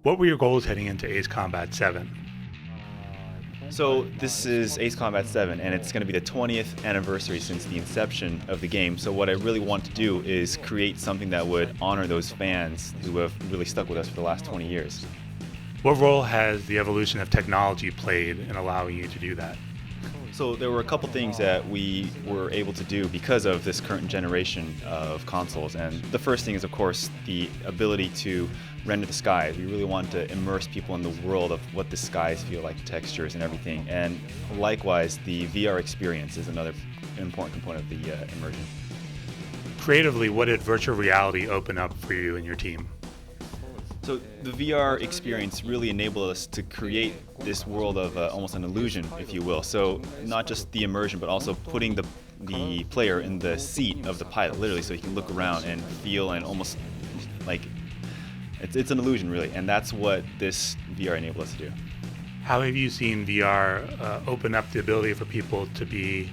What were your goals heading into Ace Combat 7? So this is Ace Combat 7, and it's going to be the 20th anniversary since the inception of the game. So what I really want to do is create something that would honor those fans who have really stuck with us for the last 20 years. What role has the evolution of technology played in allowing you to do that? So there were a couple things that we were able to do because of this current generation of consoles. And the first thing is, of course, the ability to render the skies. We really want to immerse people in the world of what the skies feel like, textures and everything. And likewise, the VR experience is another important component of the immersion. Creatively, what did virtual reality open up for you and your team? So the VR experience really enabled us to create this world of almost an illusion, if you will. So not just the immersion, but also putting the player in the seat of the pilot, literally, so he can look around and feel and almost like it's an illusion, really. And that's what this VR enabled us to do. How have you seen VR open up the ability for people to be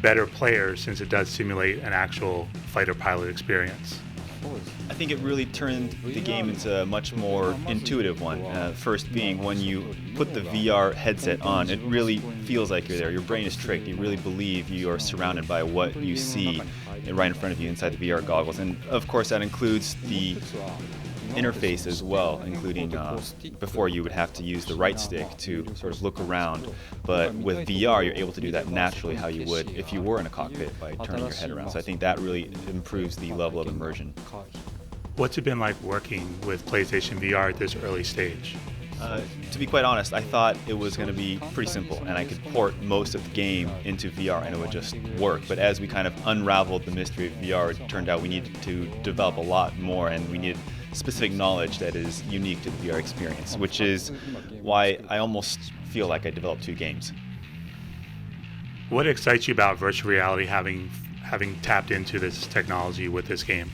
better players, since it does simulate an actual fighter pilot experience? I think it really turned the game into a much more intuitive one. First being, when you put the VR headset on, it really feels like you're there. Your brain is tricked. You really believe you are surrounded by what you see right in front of you inside the VR goggles. And of course that includes the interface as well, including before you would have to use the right stick to sort of look around, but with VR you're able to do that naturally how you would if you were in a cockpit by turning your head around. So I think that really improves the level of immersion. What's it been like working with PlayStation VR at this early stage? To be quite honest, I thought it was going to be pretty simple and I could port most of the game into VR and it would just work. But as we kind of unraveled the mystery of VR, it turned out we needed to develop a lot more, and we needed specific knowledge that is unique to the VR experience, which is why I almost feel like I developed two games. What excites you about virtual reality, having tapped into this technology with this game?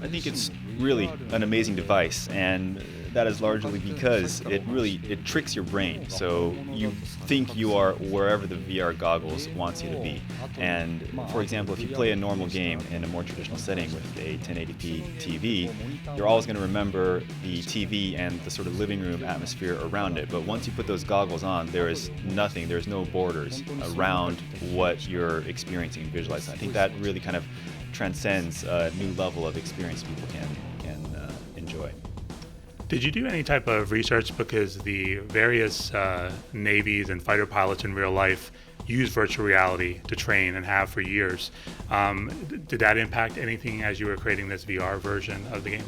I think it's really an amazing device, and that is largely because it tricks your brain. So you think you are wherever the VR goggles wants you to be. And for example, if you play a normal game in a more traditional setting with a 1080p TV, you're always going to remember the TV and the sort of living room atmosphere around it. But once you put those goggles on, there is nothing, there's no borders around what you're experiencing and visualizing. I think that really kind of transcends a new level of experience people can enjoy. Did you do any type of research, because the various navies and fighter pilots in real life use virtual reality to train and have for years? Did that impact anything as you were creating this VR version of the game?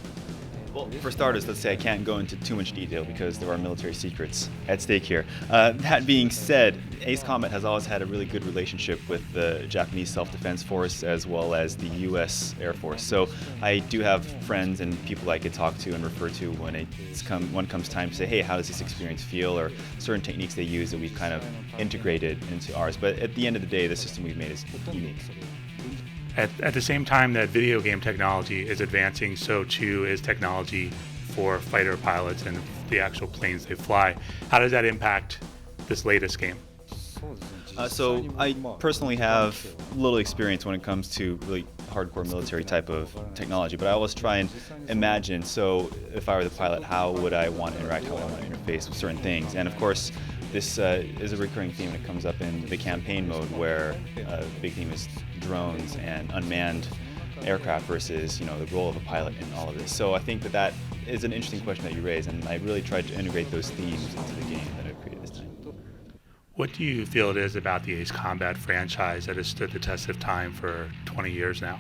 Well, for starters, let's say I can't go into too much detail because there are military secrets at stake here. That being said, Ace Combat has always had a really good relationship with the Japanese Self-Defense Force as well as the U.S. Air Force. So I do have friends and people I could talk to and refer to when it comes time to say, hey, how does this experience feel, or certain techniques they use that we've kind of integrated into ours. But at the end of the day, the system we've made is unique. At the same time that video game technology is advancing, so too is technology for fighter pilots and the actual planes they fly. How does that impact this latest game? So I personally have little experience when it comes to really hardcore military type of technology, but I always try and imagine, so if I were the pilot, how would I want to interact, how would I want to interface with certain things? And of course, this is a recurring theme that comes up in the campaign mode, where the big theme is drones and unmanned aircraft versus, the role of a pilot in all of this. So I think that is an interesting question that you raise, and I really tried to integrate those themes into the game that I've created this time. What do you feel it is about the Ace Combat franchise that has stood the test of time for 20 years now?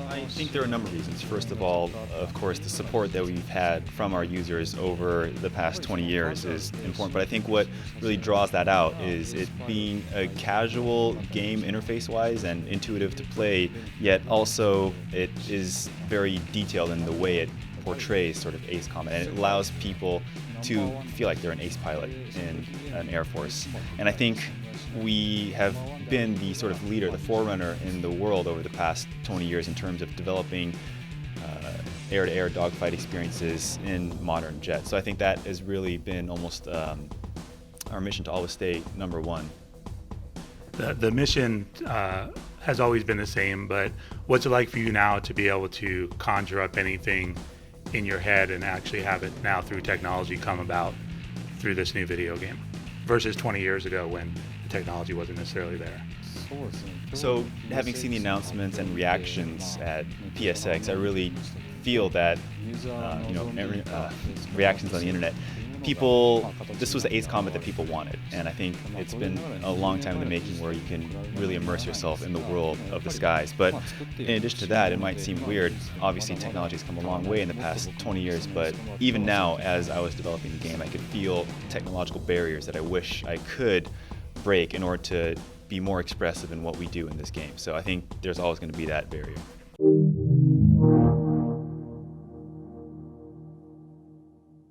I think there are a number of reasons. First of all, of course, the support that we've had from our users over the past 20 years is important, but I think what really draws that out is it being a casual game interface-wise and intuitive to play, yet also it is very detailed in the way it portrays sort of Ace Combat, and it allows people to feel like they're an ace pilot in an Air Force. And I think we have been the sort of leader, the forerunner in the world over the past 20 years in terms of developing air-to-air dogfight experiences in modern jets. So I think that has really been almost our mission to always stay number one. The mission has always been the same, but what's it like for you now to be able to conjure up anything in your head and actually have it now through technology come about through this new video game versus 20 years ago when the technology wasn't necessarily there? So, having seen the announcements and reactions at PSX, I really feel that reactions on the internet, this was the Ace Combat that people wanted, and I think it's been a long time in the making where you can really immerse yourself in the world of the skies. But in addition to that, it might seem weird. Obviously, technology has come a long way in the past 20 years, but even now, as I was developing the game, I could feel technological barriers that I wish I could break in order to be more expressive in what we do in this game. So I think there's always going to be that barrier.